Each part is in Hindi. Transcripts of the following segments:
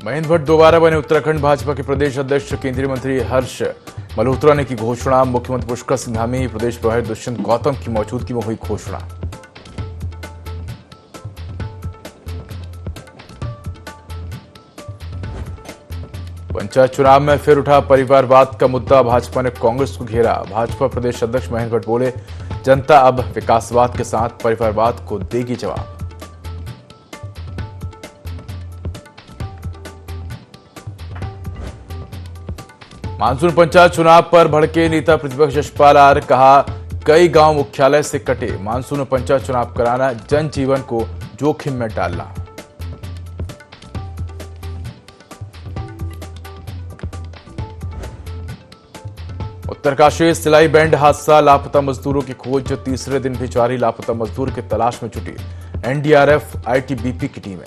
महेंद्र भट्ट दोबारा बने उत्तराखंड भाजपा के प्रदेश अध्यक्ष। केंद्रीय मंत्री हर्ष मल्होत्रा ने की घोषणा। मुख्यमंत्री पुष्कर सिंह धामी, प्रदेश प्रभारी दुष्यंत गौतम की मौजूदगी में हुई घोषणा। पंचायत चुनाव में फिर उठा परिवारवाद का मुद्दा। भाजपा ने कांग्रेस को घेरा। भाजपा प्रदेश अध्यक्ष महेंद्र भट्ट बोले, जनता अब विकासवाद के साथ परिवारवाद को देगी जवाब। मानसून पंचायत चुनाव पर भड़के नेता प्रतिपक्ष यशपाल आर्य। कहा, कई गांव मुख्यालय से कटे। मानसून में पंचायत चुनाव कराना जनजीवन को जोखिम में डालना। उत्तरकाशी सिलाई बैंड हादसा, लापता मजदूरों की खोज तीसरे दिन भी जारी। लापता मजदूर की तलाश में जुटी एनडीआरएफ, आईटीबीपी की टीमें।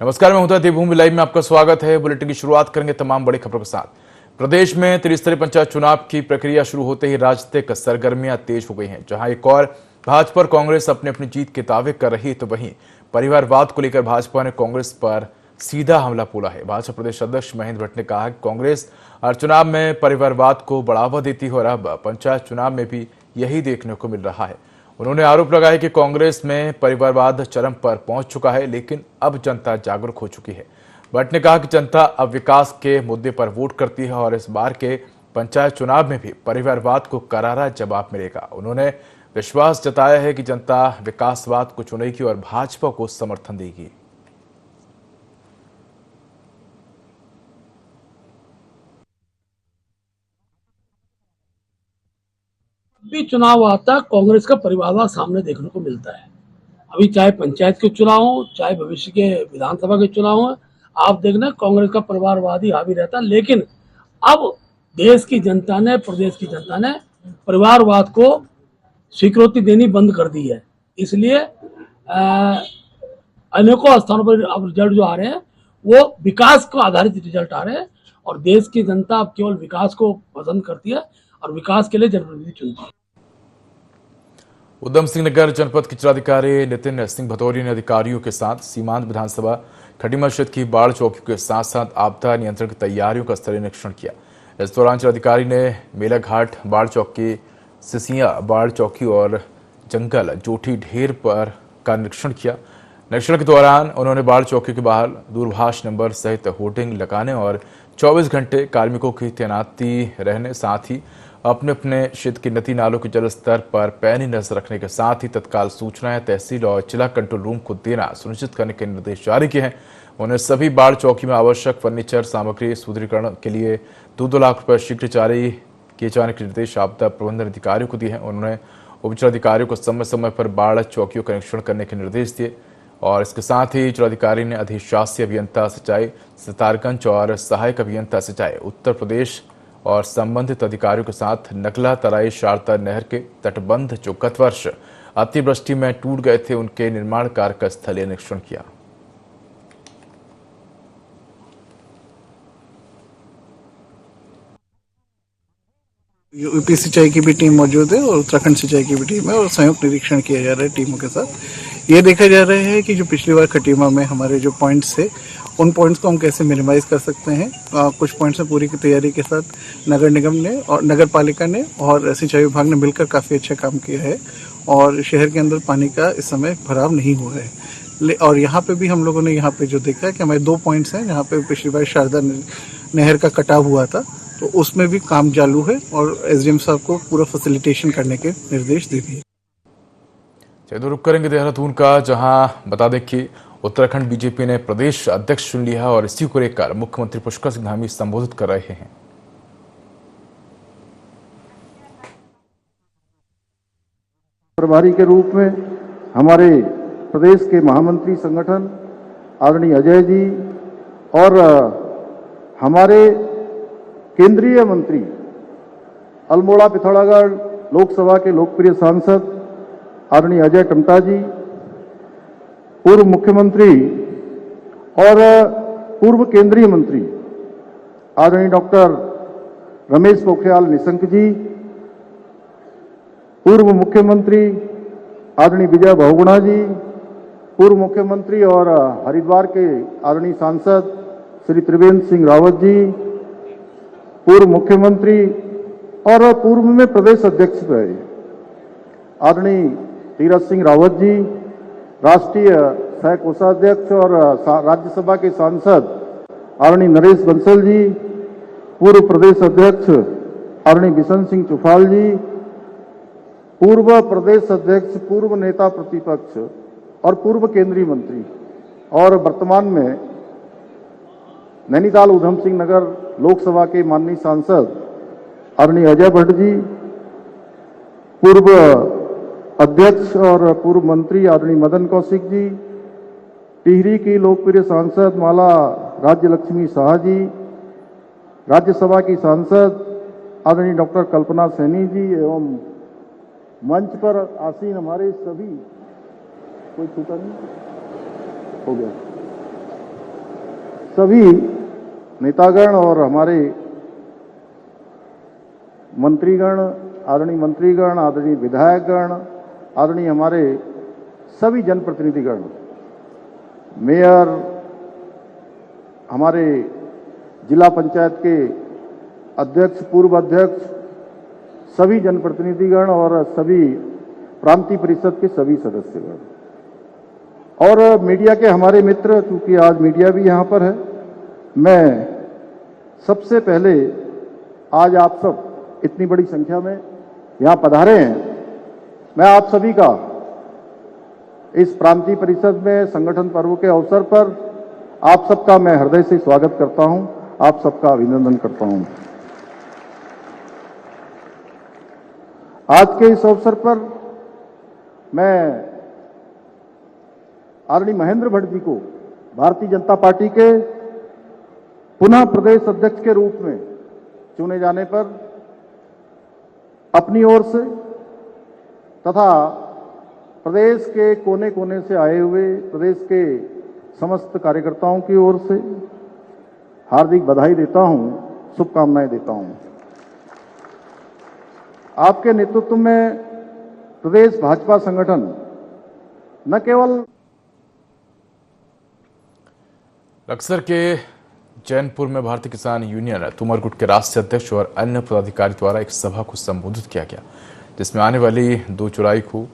नमस्कार, मैं हूं देवभूमि लाइव में आपका स्वागत है। बुलेटिन की शुरुआत करेंगे तमाम बड़ी खबरों के साथ। प्रदेश में त्रिस्तरीय पंचायत चुनाव की प्रक्रिया शुरू होते ही राजनीतिक सरगर्मियां तेज हो गई हैं। जहां एक और भाजपा और कांग्रेस अपनी अपनी जीत के दावे कर रही, तो वहीं परिवारवाद को लेकर भाजपा ने कांग्रेस पर सीधा हमला बोला है। भाजपा प्रदेश अध्यक्ष महेंद्र भट्ट ने कहा कि कांग्रेस हर चुनाव में परिवारवाद को बढ़ावा देती है और अब पंचायत चुनाव में भी यही देखने को मिल रहा है। उन्होंने आरोप लगाया कि कांग्रेस में परिवारवाद चरम पर पहुंच चुका है, लेकिन अब जनता जागरूक हो चुकी है। भट्ट ने कहा कि जनता अब विकास के मुद्दे पर वोट करती है और इस बार के पंचायत चुनाव में भी परिवारवाद को करारा जवाब मिलेगा। उन्होंने विश्वास जताया है कि जनता विकासवाद को चुनेगी और भाजपा को समर्थन देगी। भी चुनाव आता है, कांग्रेस का परिवारवाद सामने देखने को मिलता है। अभी चाहे पंचायत के चुनाव हो, चाहे भविष्य के विधानसभा के चुनाव हो, आप देखना कांग्रेस का परिवारवादी हावी रहता है। लेकिन अब देश की जनता ने, प्रदेश की जनता ने परिवारवाद को स्वीकृति देनी बंद कर दी है। इसलिए अनेकों स्थानों पर अब रिजल्ट जो आ रहे हैं वो विकास को आधारित रिजल्ट आ रहे हैं और देश की जनता अब केवल विकास को पसंद करती है और विकास के लिए जनप्रतिनिधि चुनती है। उधम सिंह नगर जनपद के जिलाधिकारी नितिन सिंह भदौरिया ने अधिकारियों के साथ सीमांत विधानसभा खटीमा क्षेत्र की बाढ़ चौकियों के साथ साथ आपदा नियंत्रण की तैयारियों का स्तरीय निरीक्षण किया। इस दौरान जिलाधिकारी ने मेलाघाट बाढ़ चौकी, सिसिया बाढ़ चौकी और जंगल जोठी ढेर पर का निरीक्षण किया। निरीक्षण के दौरान उन्होंने बाढ़ चौकी के बाहर दूरभाष नंबर सहित होर्डिंग लगाने और 24 घंटे कार्मिकों की तैनाती रहने, साथ ही अपने अपने क्षेत्र के नदी नालों के जल स्तर पर पैनी नजर रखने के साथ ही तत्काल सूचनाएं तहसील और जिला कंट्रोल रूम को देना सुनिश्चित करने के निर्देश जारी किए हैं। उन्होंने सभी बाढ़ चौकी में आवश्यक फर्नीचर सामग्री सुदृढ़ीकरण के लिए 2-2 लाख रुपए शीघ्र जारी किए जाने के निर्देश आपदा प्रबंधन अधिकारियों को दिए हैं। उन्होंने उप जिलाधिकारियों को समय समय पर बाढ़ चौकियों का निरीक्षण करने के निर्देश दिए और इसके साथ ही जिलाधिकारी ने अधिशासी अभियंता सिंचाई सितारगंज और सहायक अभियंता सिंचाई उत्तर प्रदेश और संबंधित अधिकारियों के साथ नगला तराई शारदा नहर के तटबंध जो गत वर्ष अतिवृष्टि में टूट गए थे उनके निर्माण कार्य का स्थलीय निरीक्षण किया। यूपी सिंचाई की भी टीम मौजूद है और उत्तराखंड सिंचाई की भी टीम है और संयुक्त निरीक्षण किया जा रहा है टीमों के साथ। ये देखा जा रहा है कि जो पिछली बार खटीमा में हमारे जो पॉइंट्स थे उन पॉइंट्स को हम कैसे मिनिमाइज कर सकते हैं। कुछ पॉइंट्स में पूरी की तैयारी के साथ नगर निगम ने और नगर पालिका ने और सिंचाई विभाग ने मिलकर काफ़ी अच्छा काम किया है और शहर के अंदर पानी का इस समय भराव नहीं हुआ है। और यहाँ पे भी हम लोगों ने यहाँ पे जो देखा है कि हमारे 2 पॉइंट्स हैं जहाँ पे पिछली बार शारदा नहर का कटाव हुआ था, तो उसमें भी काम चालू है और एसडीएम साहब को पूरा फैसिलिटेशन करने के निर्देश दे दिए। चलिए रुक करेंगे देहरादून का, जहां बता दें कि उत्तराखंड बीजेपी ने प्रदेश अध्यक्ष चुन लिया और इसी को लेकर मुख्यमंत्री पुष्कर सिंह धामी संबोधित कर रहे हैं। प्रभारी के रूप में हमारे प्रदेश के महामंत्री संगठन आदरणीय अजय जी और हमारे केंद्रीय मंत्री अल्मोड़ा पिथौरागढ़ लोकसभा के लोकप्रिय सांसद आदरणीय अजय टमटा जी, पूर्व मुख्यमंत्री और पूर्व केंद्रीय मंत्री आदरणीय डॉक्टर रमेश पोखरियाल निशंक जी, पूर्व मुख्यमंत्री आदरणीय विजय बहुगुणा जी, पूर्व मुख्यमंत्री और हरिद्वार के आदरणीय सांसद श्री त्रिवेंद्र सिंह रावत जी, पूर्व मुख्यमंत्री और पूर्व में प्रदेश अध्यक्ष रहे आदरणीय तीरथ सिंह रावत जी, राष्ट्रीय सह कोषाध्यक्ष और राज्यसभा के सांसद आदरणीय नरेश बंसल जी, पूर्व प्रदेश अध्यक्ष आदरणीय बिशन सिंह चुफाल जी, पूर्व प्रदेश अध्यक्ष, पूर्व नेता प्रतिपक्ष और पूर्व केंद्रीय मंत्री और वर्तमान में नैनीताल उधम सिंह नगर लोकसभा के माननीय सांसद आदरणीय अजय भट्ट जी, पूर्व अध्यक्ष और पूर्व मंत्री आदरणीय मदन कौशिक जी, टिहरी की लोकप्रिय सांसद माला राज्य लक्ष्मी शाह जी, राज्यसभा की सांसद आदरणीय डॉक्टर कल्पना सैनी जी एवं मंच पर आसीन हमारे सभी, कोई छूटा नहीं हो गया, सभी नेतागण और हमारे मंत्रीगण, आदरणीय विधायकगण, आदरणीय हमारे सभी जनप्रतिनिधिगण, मेयर, हमारे जिला पंचायत के अध्यक्ष, पूर्व अध्यक्ष, सभी जनप्रतिनिधिगण और सभी प्रांतीय परिषद के सभी सदस्यगण और मीडिया के हमारे मित्र, चूंकि आज मीडिया भी यहाँ पर है, मैं सबसे पहले आज आप सब इतनी बड़ी संख्या में यहाँ पधारे हैं, मैं आप सभी का इस प्रांतीय परिषद में संगठन पर्व के अवसर पर आप सबका मैं हृदय से स्वागत करता हूं, आप सबका अभिनंदन करता हूं। आज के इस अवसर पर मैं आदरणीय महेंद्र भट्ट जी को भारतीय जनता पार्टी के पुनः प्रदेश अध्यक्ष के रूप में चुने जाने पर अपनी ओर से तथा प्रदेश के कोने कोने से आए हुए प्रदेश के समस्त कार्यकर्ताओं की ओर से हार्दिक बधाई देता हूं, शुभकामनाएं देता हूं। आपके नेतृत्व में प्रदेश भाजपा संगठन न केवल बक्सर के जैनपुर में भारतीय किसान यूनियन तोमर गुट के राष्ट्रीय अध्यक्ष और अन्य पदाधिकारी द्वारा एक सभा को संबोधित किया गया, जिसमें आने वाली 2 जुलाई को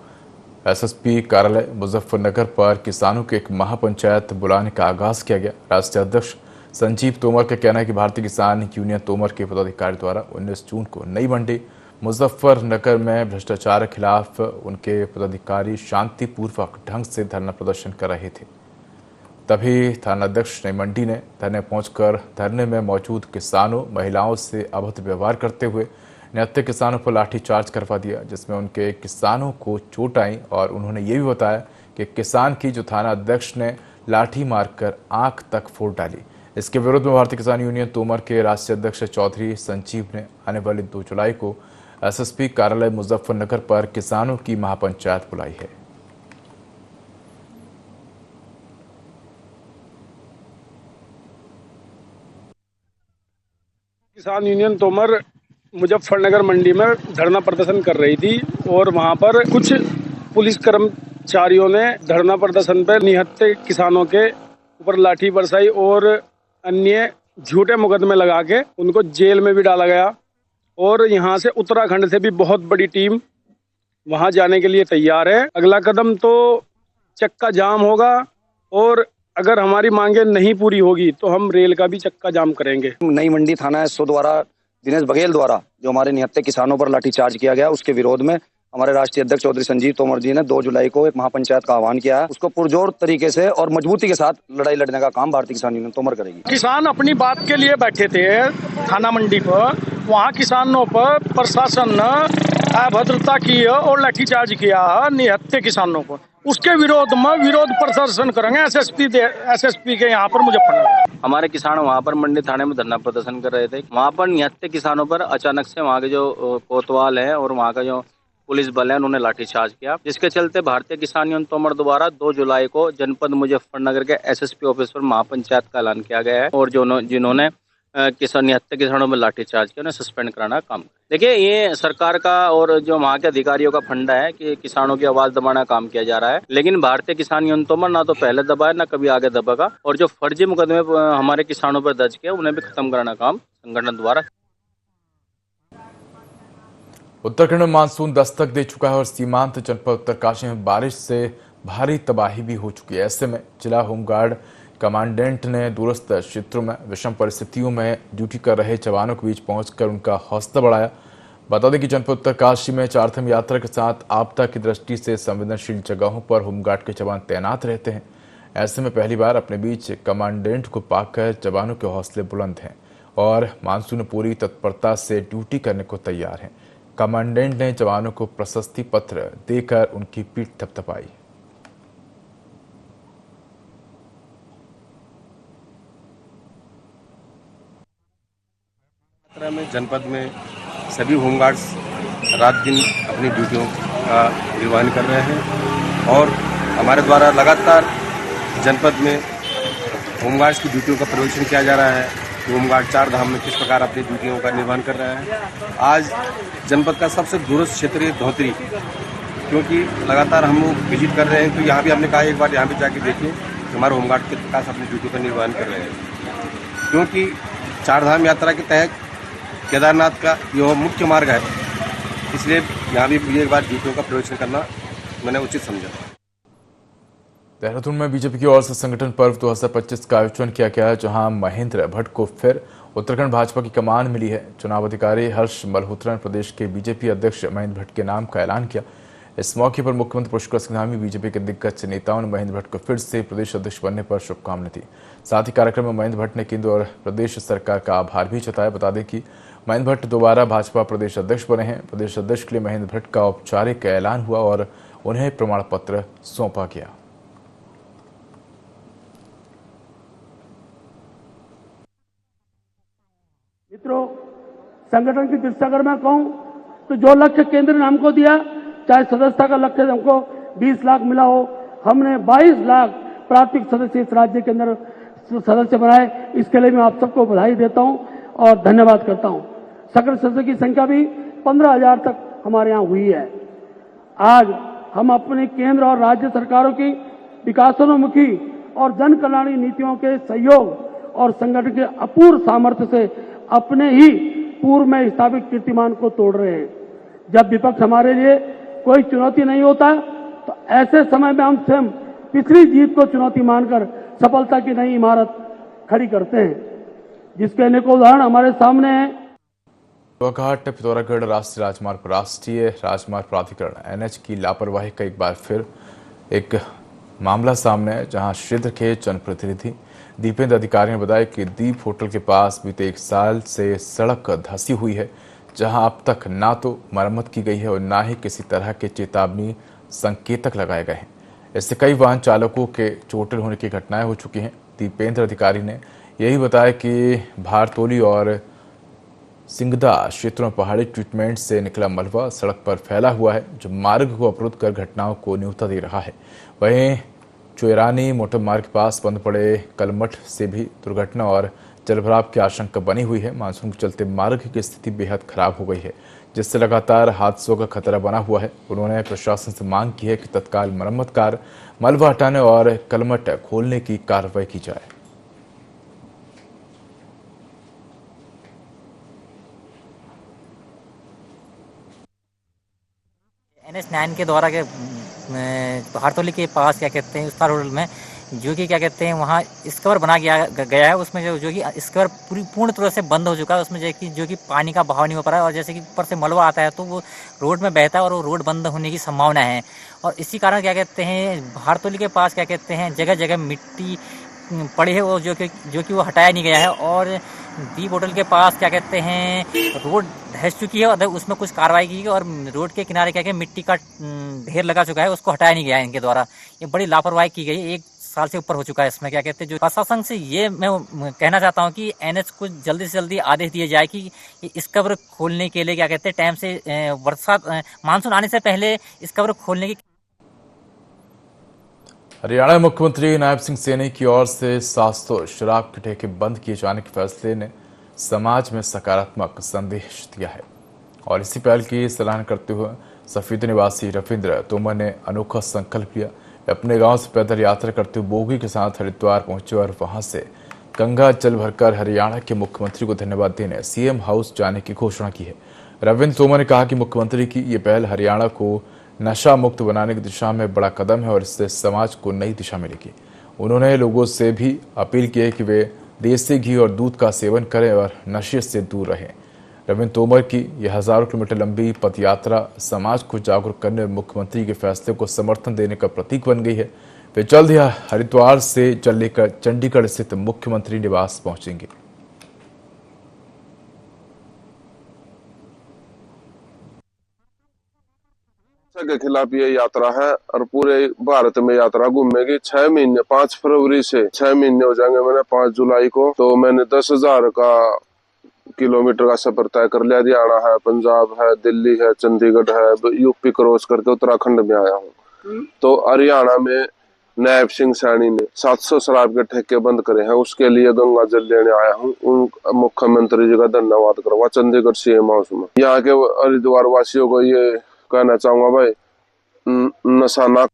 एसएसपी कार्यालय मुजफ्फरनगर पर किसानों के एक महापंचायत बुलाने का आगाज किया गया। राष्ट्रीय अध्यक्ष संजीव तोमर का कहना है कि भारतीय किसान यूनियन तोमर के पदाधिकारी द्वारा 19 जून को नई मंडी मुजफ्फरनगर में भ्रष्टाचार के खिलाफ उनके पदाधिकारी शांतिपूर्वक ढंग से धरना प्रदर्शन कर रहे थे। तभी थानाध्यक्ष नई मंडी ने धरने पहुंचकर धरने में मौजूद किसानों, महिलाओं से अभद्र व्यवहार करते हुए निहत्थे किसानों पर लाठीचार्ज करवा दिया, जिसमें उनके किसानों को चोट आई और उन्होंने ये भी बताया कि किसान की जो थाना अध्यक्ष ने लाठी मारकर आंख तक फोड़ डाली। इसके विरोध में भारतीय किसान यूनियन तोमर के राष्ट्रीय अध्यक्ष चौधरी संजीव ने आने वाली 2 जुलाई को एसएसपी कार्यालय मुजफ्फरनगर पर किसानों की महापंचायत बुलाई है। किसान यूनियन तोमर मुजफ्फरनगर मंडी में धरना प्रदर्शन कर रही थी और वहां पर कुछ पुलिस कर्मचारियों ने धरना प्रदर्शन पर निहत्थे किसानों के ऊपर लाठी बरसाई और अन्य झूठे मुकदमे लगा के उनको जेल में भी डाला गया। और यहाँ से उत्तराखंड से भी बहुत बड़ी टीम वहां जाने के लिए तैयार है। अगला कदम तो चक्का जाम होगा और अगर हमारी मांगे नहीं पूरी होगी तो हम रेल का भी चक्का जाम करेंगे। नई मंडी थाना एसओ द्वारा दिनेश बघेल द्वारा जो हमारे निहत्थे किसानों पर लाठीचार्ज किया गया, उसके विरोध में हमारे राष्ट्रीय अध्यक्ष चौधरी संजीव तोमर जी ने 2 जुलाई को एक महापंचायत का आह्वान किया है। उसको पुरजोर तरीके से और मजबूती के साथ लड़ाई लड़ने का काम भारतीय किसान यूनियन तोमर करेगी। किसान अपनी बात के लिए बैठे थे थाना मंडी पर, वहाँ किसानों पर प्रशासन ने अभद्रता की और लाठीचार्ज किया निहत्थे किसानों को। उसके विरोध में विरोध प्रदर्शन करेंगे एसएसपी के यहाँ पर मुजफ्फरनगर। हमारे किसान वहाँ पर मंडी थाने में धरना प्रदर्शन कर रहे थे। वहाँ पर निहत्थे किसानों पर अचानक से वहाँ के जो कोतवाल है और वहाँ का जो पुलिस बल है उन्होंने लाठीचार्ज किया, जिसके चलते भारतीय किसान यूनियन तोमर द्वारा 2 जुलाई को जनपद मुजफ्फरनगर के एसएसपी ऑफिस पर महापंचायत का ऐलान किया गया है। और जिन्होंने किसान निहत्थे किसानों में लाठीचार्ज किया, उन्हें सस्पेंड कराना का काम। देखिए, ये सरकार का और जो वहाँ के अधिकारियों का फंडा है कि किसानों की आवाज दबाना का काम किया जा रहा है, लेकिन भारतीय किसान यूनियन तोमर ना तो पहले दबाए ना कभी आगे दबाएगा, और जो फर्जी मुकदमे हमारे किसानों पर दर्ज किए उन्हें भी खत्म कराना का काम संगठन द्वारा। उत्तराखंड में मानसून दस्तक दे चुका है और सीमांत जनपद उत्तरकाशी में बारिश से भारी तबाही भी हो चुकी है। ऐसे में जिला होमगार्ड कमांडेंट ने दूरस्थ क्षेत्रों में विषम परिस्थितियों में ड्यूटी कर रहे जवानों के बीच पहुंचकर उनका हौसला बढ़ाया। बता दें कि जनपद उत्तरकाशी में चारधाम यात्रा के साथ आपदा की दृष्टि से संवेदनशील जगहों पर होमगार्ड के जवान तैनात रहते हैं। ऐसे में पहली बार अपने बीच कमांडेंट को पाकर जवानों के हौसले बुलंद हैं और मानसून पूरी तत्परता से ड्यूटी करने को तैयार हैं। कमांडेंट ने जवानों को प्रशस्ति पत्र देकर उनकी पीठ थपथपाई। यात्रा में जनपद में सभी होमगार्ड्स रात दिन अपनी ड्यूटियों का निर्वहन कर रहे हैं और हमारे द्वारा लगातार जनपद में होमगार्ड्स की ड्यूटियों का प्रदर्शन किया जा रहा है। होमगार्ड चार धाम में किस प्रकार अपनी ड्यूटियों का निर्वहन कर रहा है। आज जनपद का सबसे दूरस्थ क्षेत्र धोतरी, क्योंकि लगातार हम लोग विजिट कर रहे हैं, तो यहाँ भी हमने कहा एक बार यहाँ भी जाके देखिए कि हमारे होमगार्ड किस प्रकार से अपनी ड्यूटी का निर्वहन कर रहे हैं, क्योंकि चारधाम यात्रा के तहत केदारनाथ का यह मुख्य मार्ग है, इसलिए यहाँ भी एक बार ड्यूटियों का प्रदर्शन करना मैंने उचित समझा। देहरादून में बीजेपी की ओर से संगठन पर्व 2025 का आयोजन किया गया है, जहां महेंद्र भट्ट को फिर उत्तराखंड भाजपा की कमान मिली है। चुनाव अधिकारी हर्ष मल्होत्रा ने प्रदेश के बीजेपी अध्यक्ष महेंद्र भट्ट के नाम का ऐलान किया। इस मौके पर मुख्यमंत्री पुष्कर सिंह धामी, बीजेपी के दिग्गज नेताओं ने महेंद्र भट्ट को फिर से प्रदेश अध्यक्ष बनने पर शुभकामनाएं दी। साथ ही कार्यक्रम में महेंद्र भट्ट ने केंद्र और प्रदेश सरकार का आभार भी जताया। बता दें कि महेंद्र भट्ट दोबारा भाजपा प्रदेश अध्यक्ष बने हैं। प्रदेश अध्यक्ष के लिए महेंद्र भट्ट का औपचारिक ऐलान हुआ और उन्हें प्रमाण पत्र सौंपा गया। मित्रों, संगठन की दृष्टि अगर मैं कहूं तो जो लक्ष्य केंद्र ने हमको दिया, चाहे सदस्यता का लक्ष्य हमको 20 लाख मिला हो, हमने 22 लाख प्राथमिक सदस्य इस राज्य के अंदर सदस्य बनाए। इसके लिए मैं आप सबको बधाई देता हूं और धन्यवाद करता हूं। सक्रिय सदस्य की संख्या भी 15,000 तक हमारे यहाँ हुई है। आज हम अपने केंद्र और राज्य सरकारों की विकासोन्मुखी और जन कल्याणी नीतियों के सहयोग और संगठन के अपूर्व सामर्थ्य से अपने ही पूर्व में स्थापित कीर्तिमान को तोड़ रहे हैं। जब विपक्ष हमारे लिए कोई चुनौती नहीं होता, तो ऐसे समय में हम स्वयं पिछली जीत को चुनौती मानकर सफलता की नई इमारत खड़ी करते हैं, जिसके अनेक उदाहरण हमारे सामने हैं। घाट पिथौरागढ़ राष्ट्रीय राजमार्ग पर राष्ट्रीय राजमार्ग प्राधिकरण एनएच की लापरवाही का एक बार फिर एक मामला सामने है, जहां क्षेत्र के जनप्रतिनिधि दीपेंद्र अधिकारी ने बताया कि दीप होटल के पास बीते 1 साल से सड़क धंसी हुई है, जहां अब तक ना तो मरम्मत की गई है और ना ही किसी तरह के चेतावनी संकेतक लगाए गए हैं। इससे कई वाहन चालकों के चोटिल होने की घटनाएं हो चुकी हैं। दीपेंद्र अधिकारी ने यही बताया कि भारतोली और सिंगदा क्षेत्रों में पहाड़ी ट्रीटमेंट से निकला मलबा सड़क पर फैला हुआ है, जो मार्ग को अवरुद्ध कर घटनाओं को न्योता दे रहा है। वहीं चोयरानी मोटर मार्ग के पास बंद पड़े कलमठ से भी दुर्घटना और जलभराव की आशंका बनी हुई है। मानसून के चलते मार्ग की स्थिति बेहद खराब हो गई है, जिससे लगातार हादसों का खतरा बना हुआ है। उन्होंने प्रशासन से मांग की है कि तत्काल मरम्मत कार्य, मलबा हटाने और कलमठ खोलने की कार्रवाई की जाए। NH 9 के द्वारा के भारतोली के पास क्या कहते हैं उस्तार होटल में जो कि क्या कहते हैं वहाँ स्कवर बना गया है, उसमें जो कि स्कवर पूर्ण तरह से बंद हो चुका है। उसमें जो कि पानी का बहाव नहीं हो पा रहा है और जैसे कि ऊपर से मलबा आता है तो वो रोड में बहता है और वो रोड बंद होने की संभावना है। और इसी कारण क्या कहते हैं भारतोली के पास क्या कहते हैं जगह जगह मिट्टी पड़ी है, वो जो कि वो हटाया नहीं गया है। और दीप होटल के पास क्या कहते हैं रोड धंस चुकी है और उसमें कुछ कार्रवाई की और रोड के किनारे क्या मिट्टी का ढेर लगा चुका है, उसको हटाया नहीं गया है इनके द्वारा। ये बड़ी लापरवाही की गई, 1 साल से ऊपर हो चुका है इसमें। क्या कहते हैं जो प्रशासन से ये मैं कहना चाहता हूँ कि NH को जल्दी से जल्दी आदेश दिए जाए कि इस कब्र खोलने के लिए क्या कहते हैं टाइम से बरसात मानसून आने से पहले इस कब्र खोलने की। हरियाणा मुख्यमंत्री नायब सिंह सैनी की ओर से 700 शराब के ठेके बंद किए जाने के फैसले ने समाज में सकारात्मक संदेश दिया है। और इसी पहल की सराहना करते हुए सफीद निवासी रविंद्र तोमर ने अनोखा संकल्प लिया। अपने गांव से पैदल यात्रा करते हुए बोगी के साथ हरिद्वार पहुंचे और वहां से गंगा जल भरकर हरियाणा के मुख्यमंत्री को धन्यवाद देने सीएम हाउस जाने की घोषणा की है। रविंद्र तोमर ने कहा कि मुख्यमंत्री की ये पहल हरियाणा को नशा मुक्त बनाने की दिशा में बड़ा कदम है और इससे समाज को नई दिशा मिलेगी। उन्होंने लोगों से भी अपील की है कि वे देसी घी और दूध का सेवन करें और नशे से दूर रहें। रविंद्र तोमर की यह हजारों किलोमीटर लंबी पदयात्रा समाज को जागरूक करने और मुख्यमंत्री के फैसले को समर्थन देने का प्रतीक बन गई है। वे जल्द ही हरिद्वार से जल लेकर चंडीगढ़ स्थित मुख्यमंत्री निवास पहुंचेंगे। के खिलाफ ये यात्रा है और पूरे भारत में यात्रा घूमेगी। 6 महीने 5 फरवरी से 6 महीने हो जाएंगे। मैंने 5 जुलाई को तो मैंने 10,000 का किलोमीटर का सफर तय कर लिया। हरियाणा है, पंजाब है, दिल्ली है, चंडीगढ़ है, यूपी क्रॉस करके उत्तराखंड में आया हूँ। तो हरियाणा में नायब सिंह सैनी ने 700 शराब के ठेके बंद करे हैं, उसके लिए गंगा जल लेने आया हूँ। उन मुख्यमंत्री जी का धन्यवाद करूंगा चंडीगढ़ सीएम हाउस में। यहाँ के हरिद्वार वासियों को ये कहना चाहूंगा, भाई नशा ना।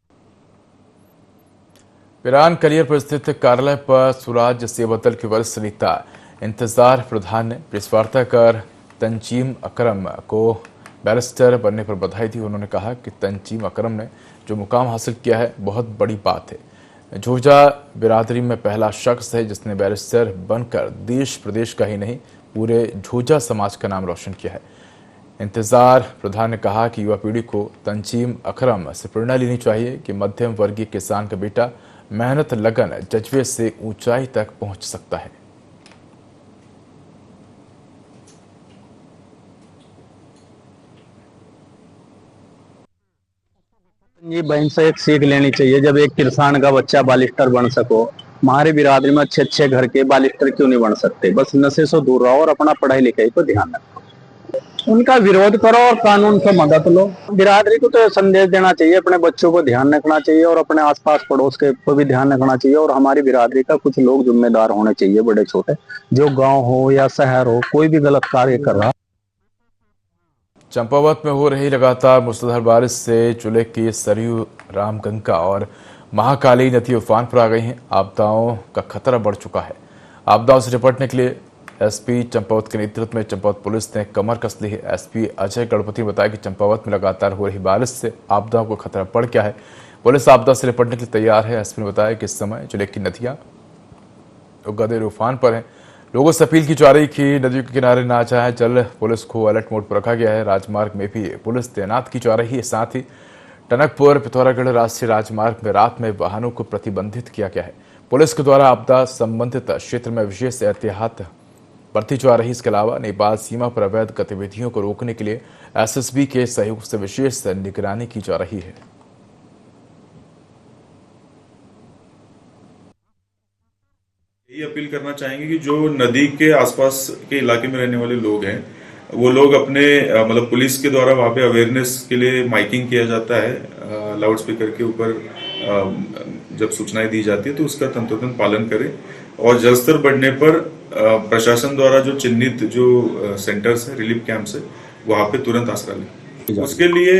पिरान कलियर पर स्थित कार्यालय पर स्वराज सेवा दल के वरिष्ठ नेता इंतजार प्रधान ने प्रेस वार्ता कर तंजीम अकरम को बैरिस्टर बनने पर बधाई दी। उन्होंने कहा कि तंजीम अकरम ने जो मुकाम हासिल किया है बहुत बड़ी बात है। झोजा बिरादरी में पहला शख्स है जिसने बैरिस्टर बनकर देश प्रदेश का ही नहीं पूरे झोजा समाज का नाम रोशन किया है। इंतजार प्रधान ने कहा कि युवा पीढ़ी को तंजीम अकरम से प्रेरणा लेनी चाहिए कि मध्यम वर्गीय किसान का बेटा मेहनत, लगन, जज्बे से ऊंचाई तक पहुंच सकता है। ये बहन से एक सीख लेनी चाहिए। जब एक किसान का बच्चा बालिस्टर बन सको, हमारे बिरादरी में अच्छे अच्छे घर के बालिस्टर क्यों नहीं बन सकते? बस नशे से दूर रहो और अपना पढ़ाई लिखाई पर ध्यान रखो, उनका विरोध करो और कानून से मदद लो। बिरादरी को तो संदेश देना चाहिए, अपने बच्चों को ध्यान रखना चाहिए और अपने आसपास पड़ोस के को भी ध्यान रखना चाहिए। और हमारी बिरादरी का कुछ लोग जिम्मेदार होने चाहिए, बड़े छोटे, जो गांव हो या शहर हो, कोई भी गलत कार्य कर रहा। चंपावत में हो रही लगातार मूसलाधार बारिश से जिले की सरयू, रामगंगा और महाकाली नदी उफान पर आ गई हैं। आपदाओं का खतरा बढ़ चुका है। आपदाओं से निपटने के लिए एसपी चंपावत के नेतृत्व में चंपावत पुलिस ने कमर कस ली है। एसपी अजय गणपति ने बताया कि चंपावत में लगातार हो रही बारिश से आपदाओं का खतरा बढ़ गया है। पुलिस आपदा से निपटने के लिए तैयार है। एसपी ने बताया कि इस समय जिले की नदियां गदेर उफान पर हैं। लोगों से अपील की जा रही कि नदियों के किनारे ना जाएं। जल पुलिस को अलर्ट मोड पर रखा गया है। राजमार्ग में भी पुलिस तैनात की जा रही है। साथ ही टनकपुर पिथौरागढ़ राष्ट्रीय राजमार्ग में रात में वाहनों को प्रतिबंधित किया गया है। पुलिस के द्वारा आपदा संबंधित क्षेत्र में विशेष एहतियात बरती जा रही। इसके अलावा नेपाल सीमा पर अवैध गतिविधियों को रोकने के लिए एसएसबी के सहयोग से विशेष निगरानी की जा रही है। यही अपील करना चाहेंगे कि जो नदी के आसपास के इलाके में रहने वाले लोग हैं, वो लोग अपने मतलब पुलिस के द्वारा वहाँ पे अवेयरनेस के लिए माइकिंग किया जाता है। लाउड स्पीकर के ऊपर जब सूचनाएं दी जाती है तो उसका तंतोतंत पालन करें। और जलस्तर बढ़ने पर प्रशासन द्वारा जो चिन्हित जो सेंटर्स है, रिलीफ कैंप्स है, वहाँ पे तुरंत आसरा लें। उसके लिए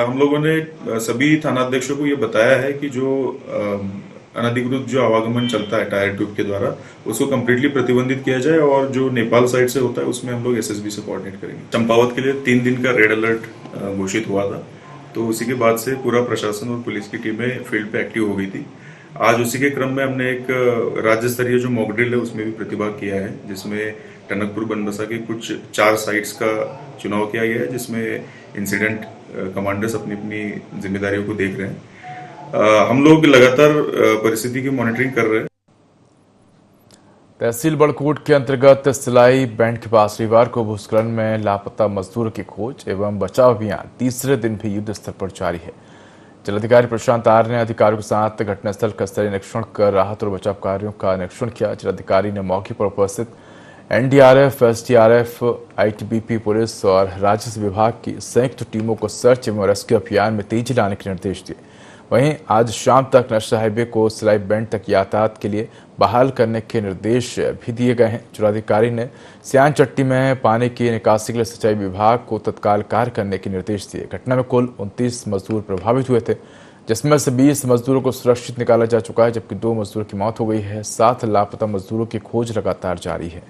हम लोगों ने सभी थानाध्यक्षों को ये बताया है कि जो अनधिकृत जो आवागमन चलता है टायर ट्यूब के द्वारा, उसको कम्प्लीटली प्रतिबंधित किया जाए। और जो नेपाल साइड से होता है उसमें हम लोग एसएसबी से कोऑर्डिनेट करेंगे। चंपावत के लिए 3 दिन का रेड अलर्ट घोषित हुआ था, तो उसी के बाद से पूरा प्रशासन और पुलिस की टीमें फील्ड पे एक्टिव हो गई थी। आज उसी के क्रम में हमने एक राज्य स्तरीय जो मॉक ड्रिल है उसमें भी प्रतिभाग किया है, जिसमें टनकपुर बनबसा के कुछ 4 साइट्स का चुनाव किया गया है, जिसमें इंसिडेंट कमांडर्स अपनी अपनी जिम्मेदारियों को देख रहे हैं। हम लोग लगातार परिस्थिति की मॉनिटरिंग कर रहे हैं। तहसील बड़कोट के अंतर्गत सिलाई बैंड के पास रविवार को भूस्खलन में लापता मजदूरों की खोज एवं बचाव अभियान तीसरे दिन भी युद्ध स्तर पर जारी है। जिलाधिकारी प्रशांत आर्य ने अधिकारियों के साथ घटनास्थल का स्तरीय निरीक्षण कर राहत और बचाव कार्यों का निरीक्षण किया। जिलाधिकारी ने मौके पर उपस्थित एनडीआरएफ, एसडीआरएफ, आईटीबीपी, पुलिस और राजस्व विभाग की संयुक्त टीमों को सर्च एवं रेस्क्यू अभियान में तेजी लाने के निर्देश दिए। वहीं आज शाम तक नेशनल हाईवे को सिलाई बेंड तक यातायात के लिए बहाल करने के निर्देश भी दिए गए हैं। जिलाधिकारी ने सियान चट्टी में पानी की निकासी के लिए सिंचाई विभाग को तत्काल कार्य करने के निर्देश दिए। घटना में कुल 29 मजदूर प्रभावित हुए थे, जिसमें से 20 मजदूरों को सुरक्षित निकाला जा चुका है, जबकि 2 मजदूरों की मौत हो गई है। 7 लापता मजदूरों की खोज लगातार जारी है।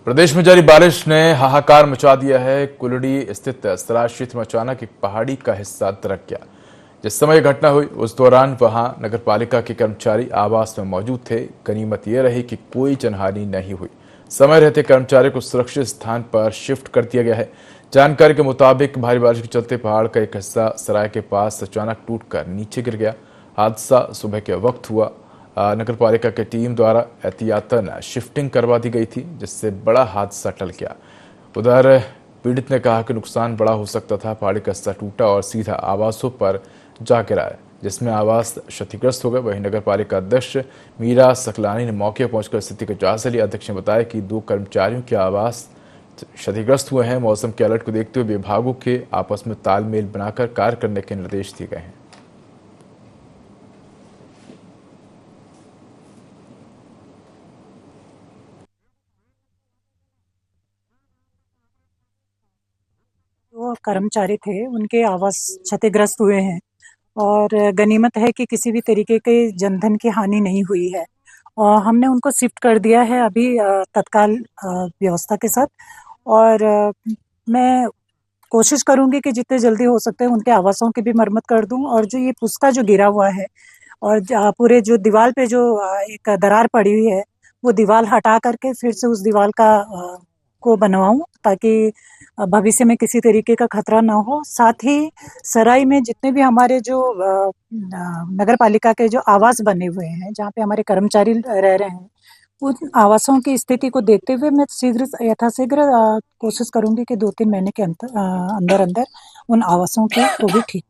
प्रदेश में जारी बारिश ने हाहाकार मचा दिया है। कुलड़ी स्थित सराय क्षेत्र में अचानक एक पहाड़ी का हिस्सा दरक गया। जिस समय यह घटना हुई उस दौरान वहां नगरपालिका के कर्मचारी आवास में मौजूद थे। गनीमत यह रही कि कोई जनहानि नहीं हुई। समय रहते कर्मचारियों को सुरक्षित स्थान पर शिफ्ट कर दिया गया है। जानकारी के मुताबिक भारी बारिश के चलते पहाड़ का एक हिस्सा सराय के पास अचानक टूटकर नीचे गिर गया। हादसा सुबह के वक्त हुआ। नगरपालिका की टीम द्वारा एहतियातन शिफ्टिंग करवा दी गई थी, जिससे बड़ा हादसा टल गया। उधर पीड़ित ने कहा कि नुकसान बड़ा हो सकता था। पहाड़ी का हिस्सा टूटा और सीधा आवासों पर जा गिरा है, जिसमें आवास क्षतिग्रस्त हो गए। वहीं नगरपालिका अध्यक्ष मीरा सकलानी ने मौके पर पहुंचकर स्थिति का जायजा लिया। अध्यक्ष ने बताया कि 2 कर्मचारियों के आवास क्षतिग्रस्त हुए हैं। मौसम के अलर्ट को देखते हुए विभागों के आपस में तालमेल बनाकर कार्य करने के निर्देश दिए गए हैं। जो कर्मचारी थे उनके आवास क्षतिग्रस्त हुए हैं और गनीमत है कि किसी भी तरीके के जनधन की हानि नहीं हुई है। और हमने उनको शिफ्ट कर दिया है अभी तत्काल व्यवस्था के साथ। और मैं कोशिश करूंगी कि जितने जल्दी हो सकते हैं उनके आवासों की भी मरम्मत कर दूं। और जो ये पुस्ता जो गिरा हुआ है और पूरे जो दीवार पे जो एक दरार पड़ी हुई है, वो दीवार हटा करके फिर से उस दीवार का को बनवाऊं, ताकि भविष्य में किसी तरीके का खतरा ना हो। साथ ही सराय में जितने भी हमारे जो नगर पालिका के जो आवास बने हुए हैं, जहाँ पे हमारे कर्मचारी रह रहे हैं, उन आवासों की स्थिति को देखते हुए मैं यथाशीघ्र कोशिश करूंगी कि 2-3 महीने के अंदर अंदर उन आवासों को भी ठीक।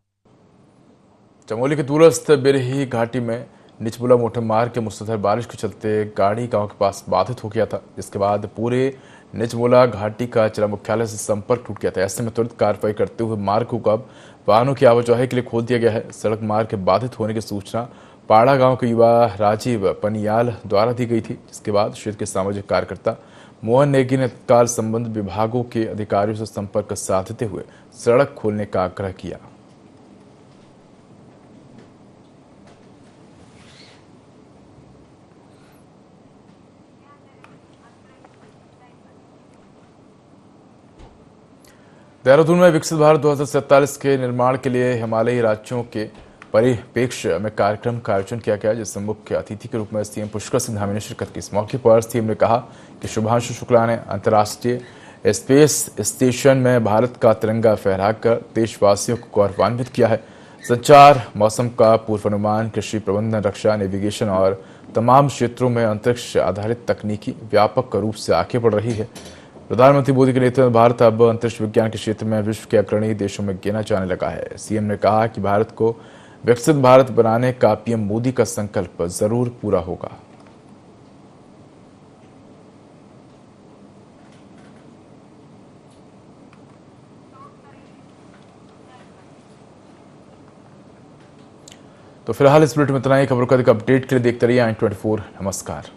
चमोली के दूरस्थ बिरही घाटी में निचमुला मोटर मार्ग के मुसलधार बारिश के चलते गाड़ी गांव के पास बाधित हो गया था, जिसके बाद पूरे निचमुला घाटी का जिला मुख्यालय से संपर्क टूट गया था। ऐसे में तुरंत कार्रवाई करते हुए मार्ग को अब वाहनों की आवाजाही के लिए खोल दिया गया है। सड़क मार्ग के बाधित होने की सूचना पाड़ा गांव के युवा राजीव पनियाल द्वारा दी गई थी, जिसके बाद क्षेत्र के सामाजिक कार्यकर्ता मोहन नेगी ने तत्काल संबंधित विभागों के अधिकारियों से संपर्क साधते हुए सड़क खोलने का आग्रह किया। देहरादून में विकसित भारत 2047 के निर्माण के लिए हिमालयी राज्यों के परिप्रेक्ष्य में कार्यक्रम का आयोजन किया गया, जिसमें मुख्य अतिथि के रूप में सीएम पुष्कर सिंह धामी ने शिरकत की। इस मौके पर सीएम ने कहा कि शुभांशु शुक्ला ने अंतर्राष्ट्रीय स्पेस स्टेशन में भारत का तिरंगा फहराकर देशवासियों को गौरवान्वित किया है। संचार, मौसम का पूर्वानुमान, कृषि प्रबंधन, रक्षा, नेविगेशन और तमाम क्षेत्रों में अंतरिक्ष आधारित तकनीकी व्यापक रूप से आगे बढ़ रही है। प्रधानमंत्री मोदी के नेतृत्व में भारत अब अंतरिक्ष विज्ञान के क्षेत्र में विश्व के अग्रणी देशों में गिना जाने लगा है। सीएम ने कहा कि भारत को विकसित भारत बनाने का पीएम मोदी का संकल्प जरूर पूरा होगा। तो फिलहाल इस बुलेटिन में इतना ही। खबरों का अधिक अपडेट के लिए देखते रहिए i24। नमस्कार।